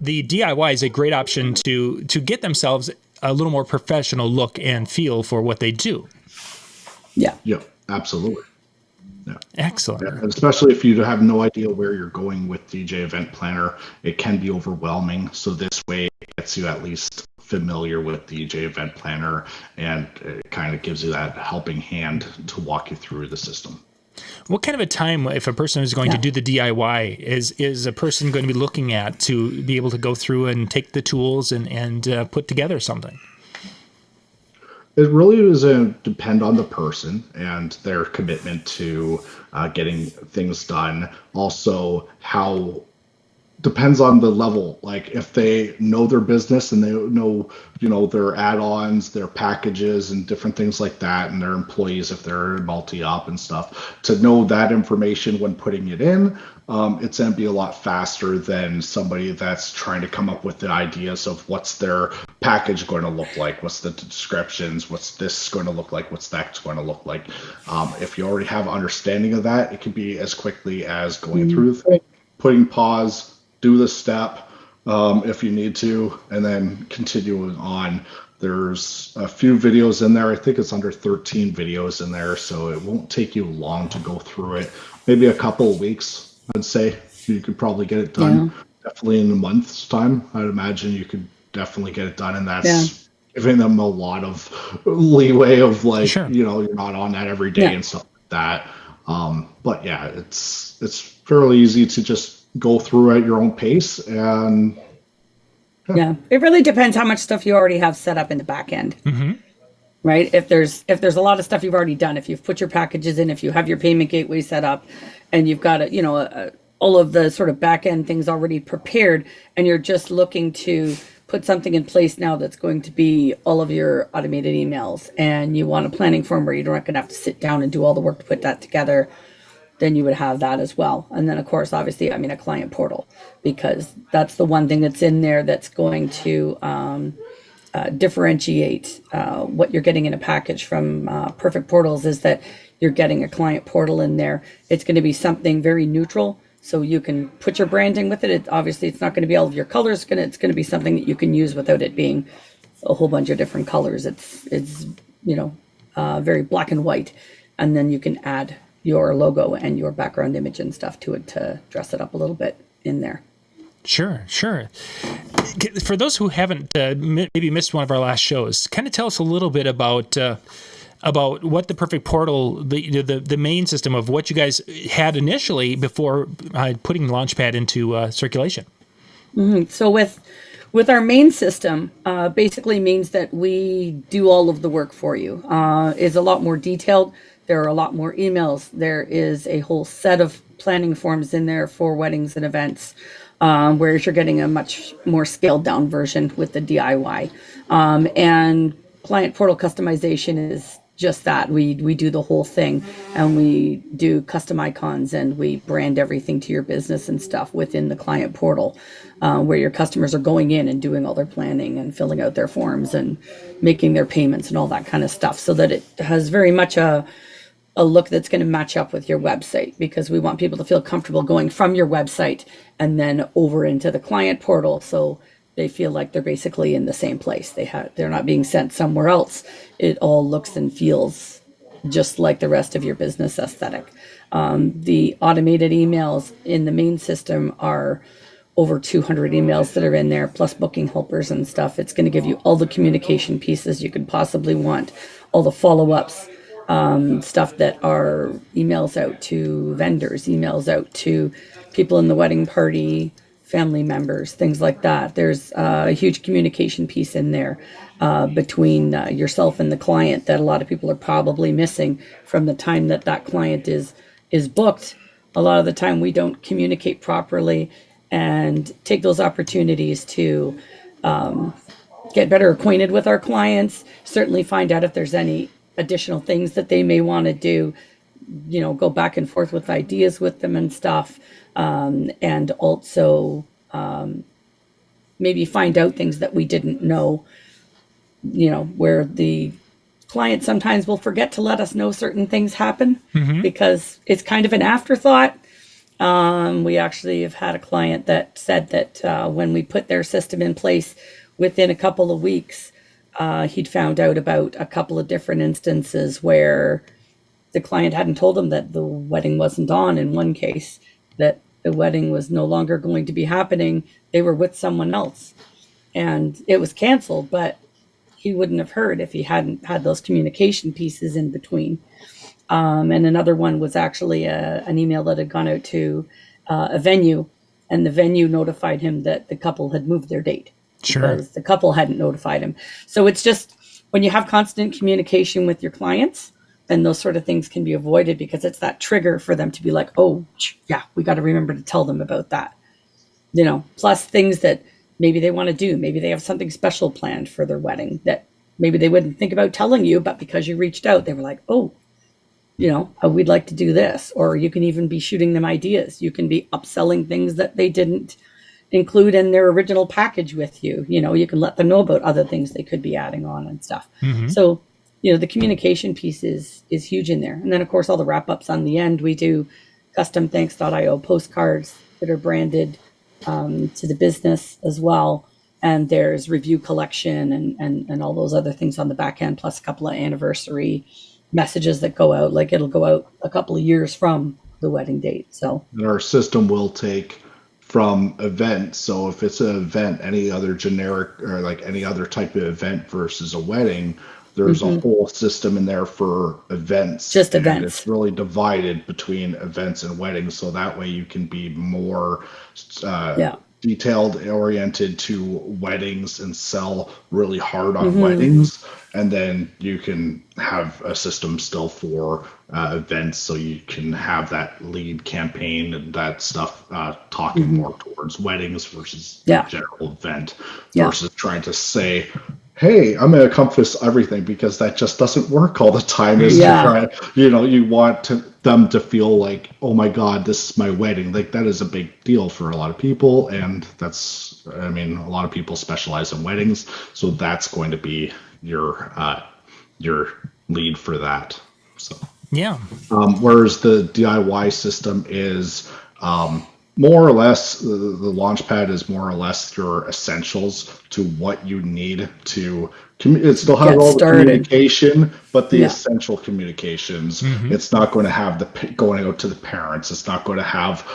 the DIY is a great option to get themselves a little more professional look and feel for what they do. Yeah. Yep, absolutely. Yeah. Excellent. Yeah, especially if you have no idea where you're going with DJ Event Planner, it can be overwhelming. So this way it gets you at least familiar with DJ Event Planner, and it kind of gives you that helping hand to walk you through the system. What kind of a time, if a person is going to do the DIY, is a person going to be looking at to be able to go through and take the tools and put together something? It really does depend on the person and their commitment to getting things done. Also, how depends on the level. Like if they know their business and they know, their add-ons, their packages and different things like that, and their employees, if they're multi-op and stuff, to know that information when putting it in, it's going to be a lot faster than somebody that's trying to come up with the ideas of what's their package going to look like, what's the descriptions, what's this going to look like, what's that going to look like. If you already have understanding of that, it can be as quickly as going through the thing, putting pause, do the step if you need to, and then continuing on. There's a few videos in there. I think it's under 13 videos in there, so it won't take you long to go through it. Maybe a couple of weeks, I'd say. You could probably get it done. Yeah. Definitely in a month's time, I'd imagine you could definitely get it done, and that's giving them a lot of leeway of you're not on that every day and stuff like that. But yeah, it's fairly easy to just go through at your own pace, and it really depends how much stuff you already have set up in the back end. Right? If there's a lot of stuff you've already done, if you've put your packages in, if you have your payment gateway set up, and you've got all of the sort of back end things already prepared, and you're just looking to put something in place now that's going to be all of your automated emails, and you want a planning form where you're not going to have to sit down and do all the work to put that together, then you would have that as well. And then, of course, obviously, a client portal, because that's the one thing that's in there that's going to differentiate what you're getting in a package from Perfect Portals, is that you're getting a client portal in there. It's going to be something very neutral, so you can put your branding with it. Obviously, it's not going to be all of your colors. It's going to be something that you can use without it being a whole bunch of different colors. It's very black and white, and then you can add your logo and your background image and stuff to it to dress it up a little bit in there. Sure. For those who haven't maybe missed one of our last shows, kind of tell us a little bit about what the Perfect Portal, the main system of what you guys had initially before putting Launchpad into circulation. So with our main system, basically means that we do all of the work for you. Is a lot more detailed. There are a lot more emails. There is a whole set of planning forms in there for weddings and events, whereas you're getting a much more scaled down version with the DIY. And client portal customization is just that. We do the whole thing, and we do custom icons, and we brand everything to your business and stuff within the client portal, where your customers are going in and doing all their planning and filling out their forms and making their payments and all that kind of stuff, so that it has very much a look that's going to match up with your website, because we want people to feel comfortable going from your website and then over into the client portal, so they feel like they're basically in the same place. They're not being sent somewhere else. It all looks and feels just like the rest of your business aesthetic. The automated emails in the main system are over 200 emails that are in there, plus booking helpers and stuff. It's going to give you all the communication pieces you could possibly want, all the follow-ups, stuff that are emails out to vendors, emails out to people in the wedding party, family members, things like that. There's a huge communication piece in there between yourself and the client that a lot of people are probably missing from the time that client is booked. A lot of the time we don't communicate properly and take those opportunities to get better acquainted with our clients, certainly find out if there's any additional things that they may want to do, go back and forth with ideas with them and stuff. And also maybe find out things that we didn't know, where the client sometimes will forget to let us know certain things happen because it's kind of an afterthought. We actually have had a client that said that when we put their system in place, within a couple of weeks, he'd found out about a couple of different instances where the client hadn't told him that the wedding wasn't on. In one case, that the wedding was no longer going to be happening. They were with someone else and it was canceled, but he wouldn't have heard if he hadn't had those communication pieces in between. And another one was actually an email that had gone out to a venue, and the venue notified him that the couple had moved their date. Sure. Because the couple hadn't notified him. So it's just when you have constant communication with your clients, then those sort of things can be avoided, because it's that trigger for them to be like, oh, yeah, we got to remember to tell them about that. Plus things that maybe they want to do. Maybe they have something special planned for their wedding that maybe they wouldn't think about telling you, but because you reached out, they were like, oh, we'd like to do this. Or you can even be shooting them ideas. You can be upselling things that they didn't include in their original package with you. You can let them know about other things they could be adding on and stuff. Mm-hmm. So, the communication piece is huge in there. And then, of course, all the wrap-ups on the end. We do custom thanks.io postcards that are branded to the business as well. And there's review collection and all those other things on the back end, plus a couple of anniversary messages that go out. Like, it'll go out a couple of years from the wedding date. So And our system will take from event. So if it's an event, any other generic or like any other type of event versus a wedding, there's a whole system in there for events. Just And events. it's really divided between events and weddings. So that way you can be more detailed oriented to weddings and sell really hard on weddings. And then you can have a system still for events, so you can have that lead campaign and that stuff talking more towards weddings versus the general event versus trying to say, hey, I'm going to encompass everything, because that just doesn't work all the time. You want them to feel like, oh my God, this is my wedding. Like, that is a big deal for a lot of people. And a lot of people specialize in weddings. So that's going to be your lead for that. So, whereas the DIY system is, more or less, the LAUNCHPAD is more or less your essentials to what you need to. It still has all the communication, but the essential communications. It's not going to have going out to the parents. It's not going to have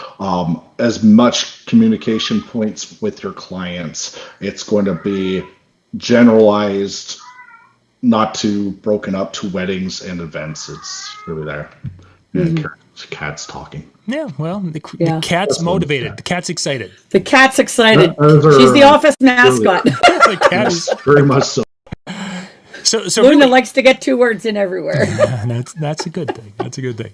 as much communication points with your clients. It's going to be generalized, not too broken up to weddings and events. It's really there. And cat's talking. Yeah, well, the cat's motivated. The cat's excited. The cat's excited. She's the office mascot. The cat is very much so. So Luna really, likes to get 2 words in everywhere. that's a good thing. That's a good thing.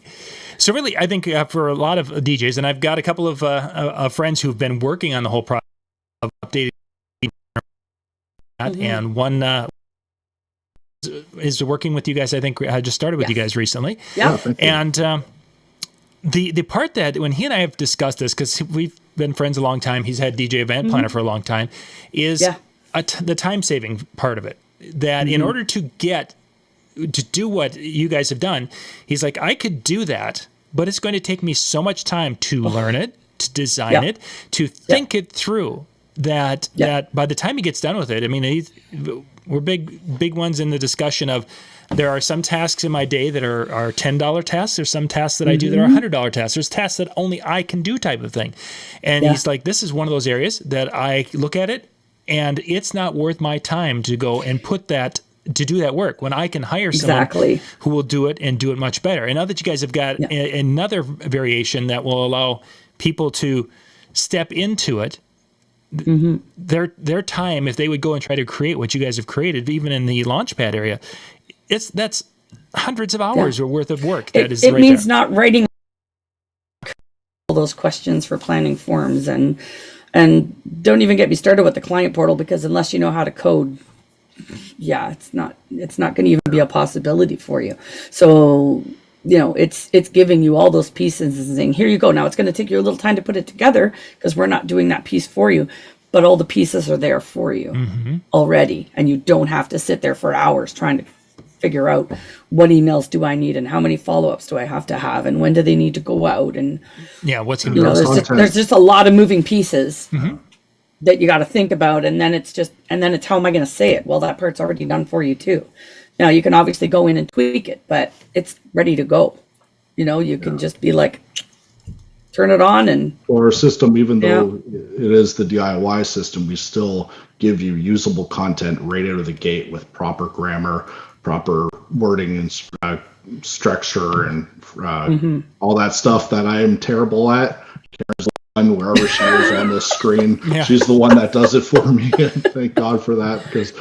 So really, I think for a lot of DJs, and I've got a couple of friends who've been working on the whole process of updating that, and one is working with you guys. I think I just started with you guys recently. Yeah. And the part that when he and I have discussed this, because we've been friends a long time, he's had DJ Event Planner for a long time, is the time saving part of it. That in order to do what you guys have done, he's like, I could do that, but it's going to take me so much time to learn it, to design it, to think it through. That by the time he gets done with it, I mean, we're big ones in the discussion of, there are some tasks in my day that are $10 tasks. There's some tasks that I do that are $100 tasks. There's tasks that only I can do, type of thing. And he's like, this is one of those areas that I look at it, and it's not worth my time to go and to do that work when I can hire someone who will do it and do it much better. And now that you guys have got another variation that will allow people to step into it, their time, if they would go and try to create what you guys have created, even in the LAUNCHPAD area, that's hundreds of hours worth of work. It means not writing all those questions for planning forms, and don't even get me started with the client portal, because unless you know how to code, it's not going to even be a possibility for you. So it's giving you all those pieces and saying, here you go. Now it's going to take you a little time to put it together, because we're not doing that piece for you, but all the pieces are there for you already, and you don't have to sit there for hours trying to figure out what emails do I need and how many follow-ups do I have to have and when do they need to go out. And, what's going you know, to be there's just a lot of moving pieces that you got to think about. And then it's how am I going to say it? Well, that part's already done for you too. Now you can obviously go in and tweak it, but it's ready to go. You know, you can just be like, turn it on. And for our system, even though it is the DIY system, we still give you usable content right out of the gate with proper grammar, proper wording and structure and all that stuff that I am terrible at. Karen's the one, wherever she is on the screen, she's the one that does it for me. And thank God for that, because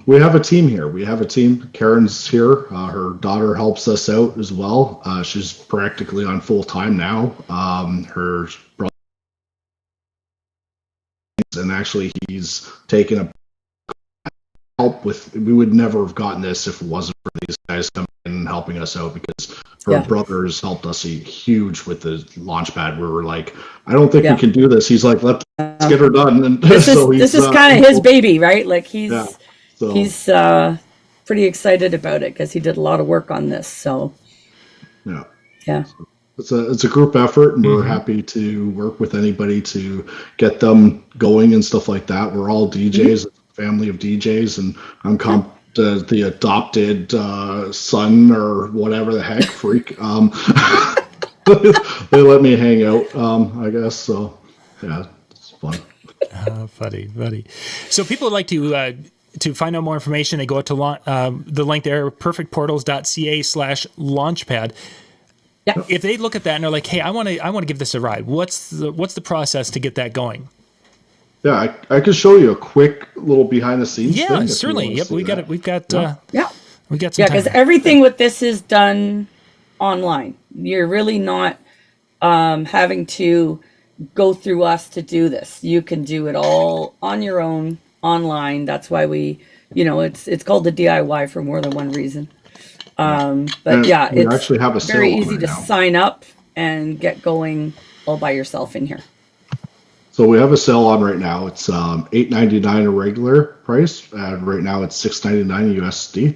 we have a team here. We have a team. Karen's here. Her daughter helps us out as well. She's practically on full time now. Her brother, and actually he's taken a help with. We would never have gotten this if it wasn't for these guys coming in and helping us out, because her brothers helped us huge with the LAUNCHPAD. We were like, I don't think we can do this. He's like, let's get her done. And this is kind of his baby, right? Like he's pretty excited about it because he did a lot of work on this. So it's a group effort, and we're happy to work with anybody to get them going and stuff like that. We're all DJs, a family of DJs, and I'm the adopted son or whatever the heck freak. They let me hang out, I guess. So it's fun. Funny. So people would like to find out more information. They go out to the link there, perfectportals.ca/launchpad. Yeah. If they look at that and they're like, hey, I want to give this a ride, what's the process to get that going? Yeah, I could show you a quick little behind the scenes. Yeah, certainly. Yep, we got it. We've got some time. Because everything with this is done online. You're really not having to go through us to do this. You can do it all on your own online. That's why it's called the DIY for more than one reason. But it's actually have a very sale easy right to now. sign up and get going all by yourself in here. So we have a sale on right now. It's $8.99 a regular price, and right now it's $6.99 USD.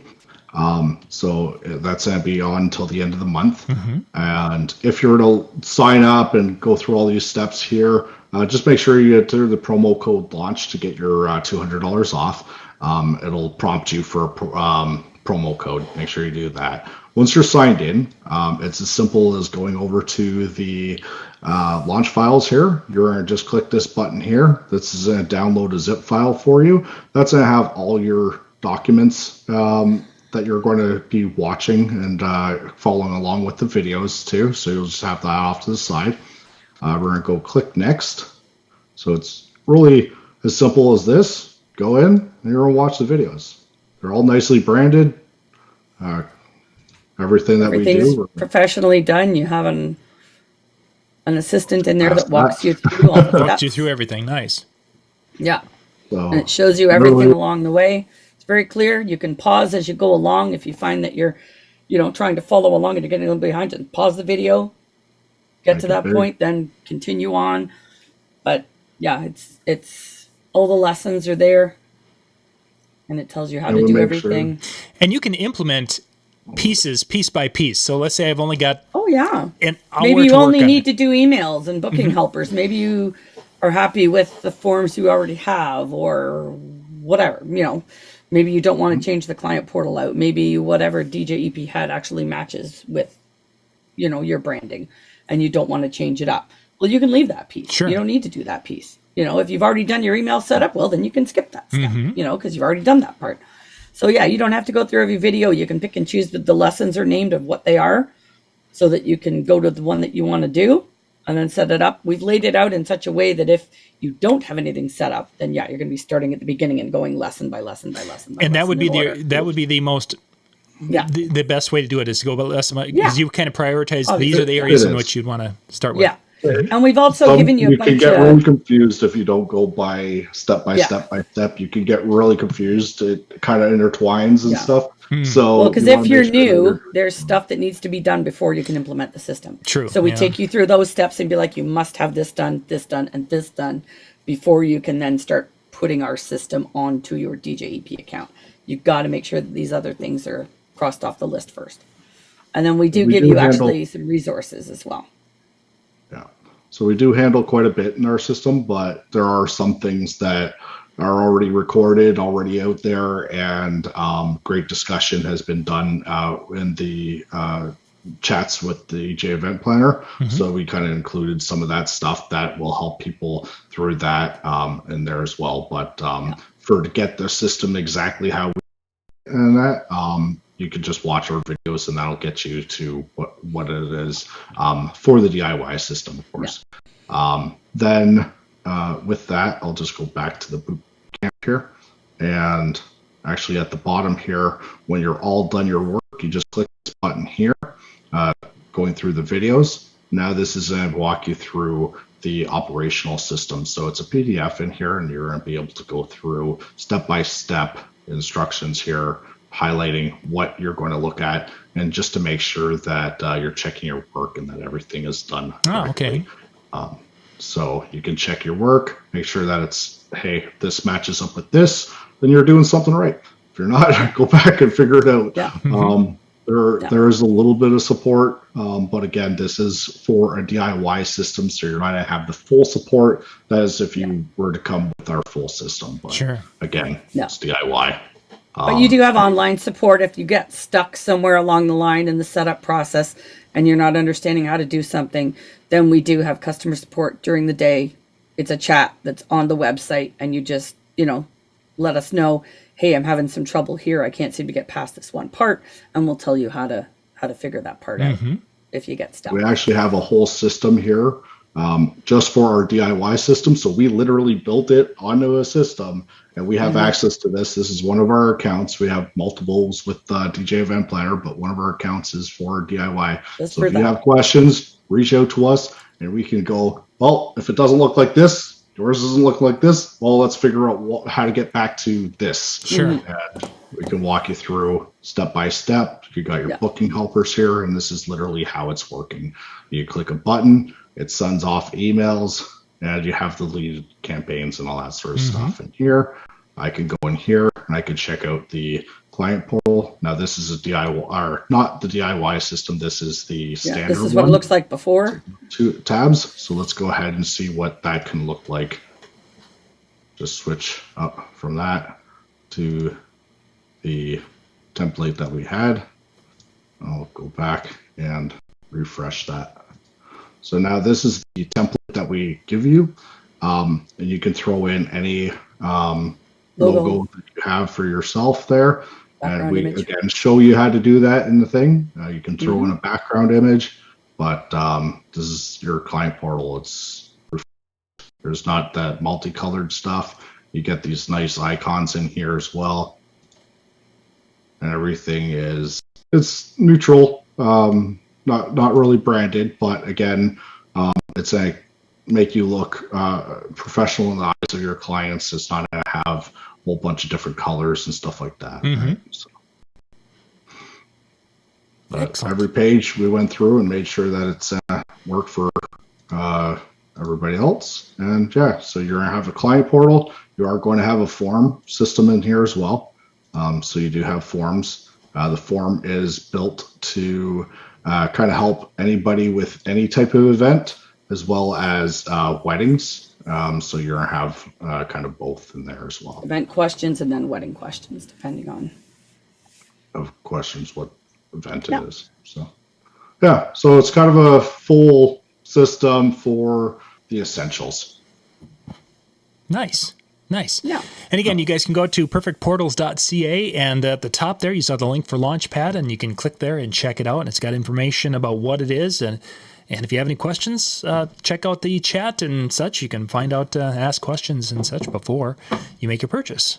So that's going to be on until the end of the month. And if you were to sign up and go through all these steps here, just make sure you enter the promo code LAUNCH to get your $200 off. It'll prompt you for a promo code. Make sure you do that. Once you're signed in, it's as simple as going over to the launch files here. You're going to just click this button here. This is going to download a zip file for you. That's going to have all your documents that you're going to be watching and following along with the videos too. So you'll just have that off to the side. We're going to go click next. So it's really as simple as this. Go in and you're going to watch the videos. They're all nicely branded. Everything that we do, professionally done. You have an assistant in there that walks you through all the steps. Walks you through everything. Nice. Yeah. So, and it shows you everything along the way. It's very clear. You can pause as you go along. If you find that you're, trying to follow along and you're getting a little behind, and pause the video, get to that point, then continue on. But yeah, it's all the lessons are there, and it tells you how to do everything. And you can implement pieces piece by piece. So let's say I've only got an hour maybe you to only work on need it. to do emails and booking helpers. Maybe you are happy with the forms you already have, or whatever. Maybe you don't want to change the client portal out. Maybe whatever DJEP had actually matches with your branding, and you don't want to change it up. Well, you can leave that piece. Sure. You don't need to do that piece. If you've already done your email setup, well, then you can skip that step, because you've already done that part. So yeah, you don't have to go through every video. You can pick and choose the lessons are named of what they are, so that you can go to the one that you want to do and then set it up. We've laid it out in such a way that if you don't have anything set up, then you're going to be starting at the beginning and going lesson by lesson by lesson. And that would be the most the best way to do it, is to go about lesson because you kind of prioritize these are the areas in which you'd want to start with. Yeah. And we've also given you a bunch of... You can get really confused if you don't go by step by step by step. You can get really confused. It kind of intertwines and stuff. So, because if you're new, there's stuff that needs to be done before you can implement the system. True. So we take you through those steps and be like, you must have this done, and this done before you can then start putting our system onto your DJEP account. you've got to make sure that these other things are crossed off the list first. And then we We give do you handle- actually some resources as well. Yeah. So we do handle quite a bit in our system, but there are some things that are already recorded, already out there, and great discussion has been done in the chats with the EJ Event Planner. So we kind of included some of that stuff that will help people through that in there as well. But to get the system exactly how we and that, you could just watch our videos and that'll get you to what it is for the DIY system, of course. Then with that, I'll just go back to the boot camp here. And actually at the bottom here, when you're all done your work, you just click this button here, going through the videos. Now this is going to walk you through the operational system. So it's a PDF in here and you're going to be able to go through step-by-step instructions here, highlighting what you're going to look at, and just to make sure that you're checking your work and that everything is done correctly. So you can check your work, make sure that it's, hey, this matches up with this, then you're doing something right. If you're not, go back and figure it out. There is a little bit of support, but again, this is for a DIY system, so you're not going to have the full support as if you were to come with our full system. But again, it's DIY. But you do have online support if you get stuck somewhere along the line in the setup process and you're not understanding how to do something. Then we do have customer support during the day. It's a chat that's on the website, and you just, let us know, hey, I'm having some trouble here. I can't seem to get past this one part, and we'll tell you how to figure that part out if you get stuck. We actually have a whole system here just for our DIY system. So we literally built it onto a system, and we have access to this. This is one of our accounts. We have multiples with DJ Event Planner, but one of our accounts is for DIY. So if you have questions, reach out to us, and we can go, well, if it doesn't look like this, yours doesn't look like this, well, let's figure out how to get back to this. And we can walk you through step by step. You got your booking helpers here, and this is literally how it's working. You click a button, it sends off emails, and you have the lead campaigns and all that sort of stuff in here. I can go in here and I can check out the client portal. Now this is a DIY, or not the DIY system. This is the standard this is what it looks like before. 2 tabs. So let's go ahead and see what that can look like. Just switch up from that to the template that we had. I'll go back and refresh that. So now this is the template that we give you, and you can throw in any logo that you have for yourself there. And we again show you how to do that in the thing. You can throw in a background image, but this is your client portal. There's not that multicolored stuff. You get these nice icons in here as well, and everything it's neutral. Not really branded, but again, it's a make you look professional in the eyes of your clients. It's not going to have a whole bunch of different colors and stuff like that. Right? So, every page we went through and made sure that it's worked for everybody else. And so you're going to have a client portal. You are going to have a form system in here as well. So you do have forms. The form is built to kind of help anybody with any type of event, as well as weddings. So you're going to have kind of both in there as well. Event questions and then wedding questions, depending on. Of questions, what event it is. So, so it's kind of a full system for the essentials. Nice. Yeah. And again, you guys can go to perfectportals.ca, and at the top there, you saw the link for LaunchPad, and you can click there and check it out. And it's got information about what it is. And if you have any questions, check out the chat and such. You can find out, ask questions and such before you make your purchase.